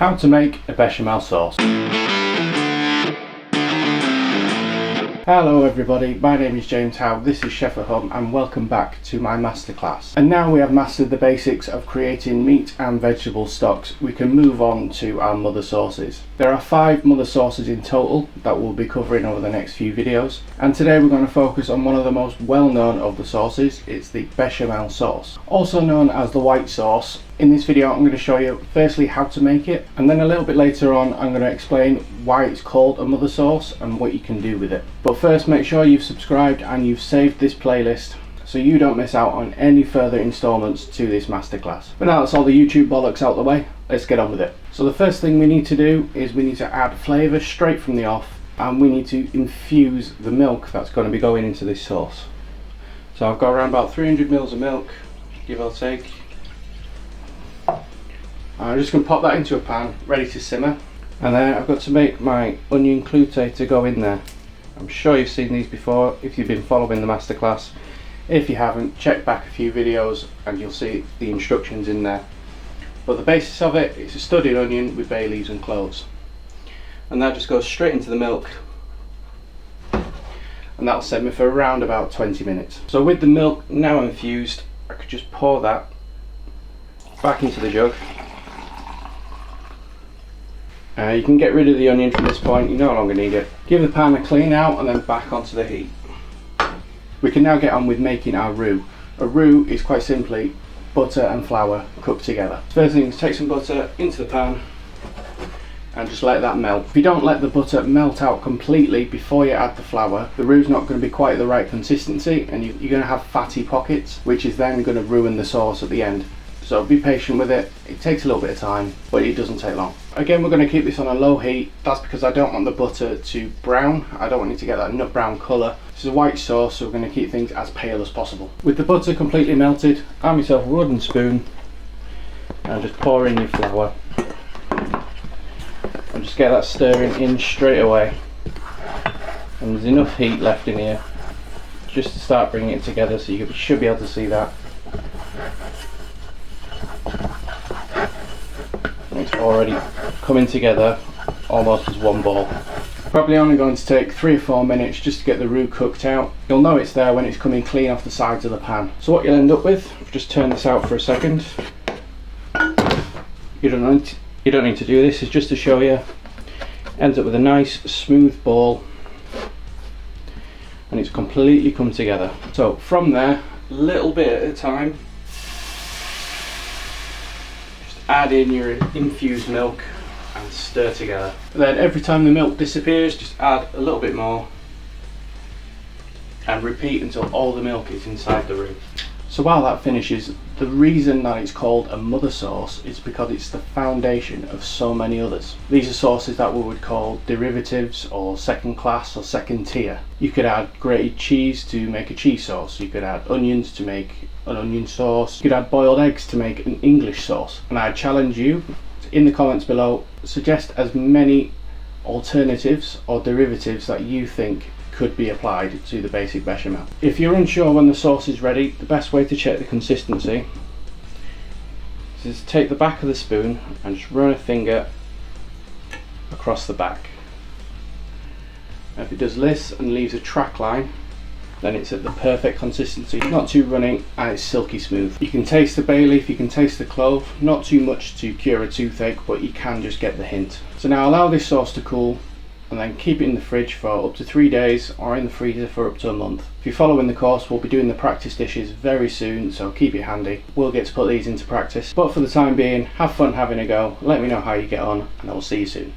How to make a bechamel sauce. Hello everybody, my name is James Howe, this is Chef at Home and welcome back to my masterclass. And now we have mastered the basics of creating meat and vegetable stocks, we can move on to our mother sauces. There are 5 mother sauces in total that we'll be covering over the next few videos. And today we're going to focus on one of the most well known of the sauces. It's the bechamel sauce, also known as the white sauce. In this video I'm going to show you firstly how to make it, and then a little bit later on I'm going to explain why it's called a mother sauce and what you can do with it. But first, make sure you've subscribed and you've saved this playlist so you don't miss out on any further installments to this masterclass. But now that's all the YouTube bollocks out the way, let's get on with it. So the first thing we need to do is we need to add flavour straight from the off, and we need to infuse the milk that's going to be going into this sauce. So I've got around about 300 ml of milk, give or take. I'm just going to pop that into a pan, ready to simmer. And then I've got to make my onion cloute to go in there. I'm sure you've seen these before if you've been following the masterclass. If you haven't, check back a few videos and you'll see the instructions in there. But the basis of it is a studded onion with bay leaves and cloves. And that just goes straight into the milk. And that'll simmer for around about 20 minutes. So with the milk now infused, I could just pour that back into the jug. You can get rid of the onion from this point, you no longer need it. Give the pan a clean out and then back onto the heat. We can now get on with making our roux. A roux is quite simply butter and flour cooked together. First thing is take some butter into the pan and just let that melt. If you don't let the butter melt out completely before you add the flour, the roux is not going to be quite the right consistency and you're going to have fatty pockets, which is then going to ruin the sauce at the end. So be patient with it, it takes a little bit of time, but it doesn't take long. Again, we're going to keep this on a low heat, that's because I don't want the butter to brown, I don't want it to get that nut brown colour. This is a white sauce, so we're going to keep things as pale as possible. With the butter completely melted, have yourself a wooden spoon and just pour in your flour. And just get that stirring in straight away. And there's enough heat left in here just to start bringing it together, so you should be able to see that. It's already coming together almost as one ball. Probably only going to take 3 or 4 minutes just to get the roux cooked out. You'll know it's there when it's coming clean off the sides of the pan. So what you'll end up with, just turn this out for a second. You don't need to do this, it's just to show you. Ends up with a nice smooth ball and it's completely come together. So from there, a little bit at a time, add in your infused milk and stir together. Then every time the milk disappears, just add a little bit more and repeat until all the milk is inside the roux. So while that finishes, the reason that it's called a mother sauce is because it's the foundation of so many others. These are sauces that we would call derivatives or second class or second tier. You could add grated cheese to make a cheese sauce, you could add onions to make an onion sauce, you could add boiled eggs to make an English sauce. And I challenge you in the comments below, suggest as many alternatives or derivatives that you think could be applied to the basic bechamel. If you're unsure when the sauce is ready, the best way to check the consistency is to take the back of the spoon and just run a finger across the back. Now if it does this and leaves a track line, then it's at the perfect consistency, not too runny and it's silky smooth. You can taste the bay leaf, you can taste the clove, not too much to cure a toothache, but you can just get the hint. So now allow this sauce to cool and then keep it in the fridge for up to 3 days or in the freezer for up to a month. If you're following the course, we'll be doing the practice dishes very soon, so keep it handy. We'll get to put these into practice, but for the time being, have fun having a go, let me know how you get on and I will see you soon.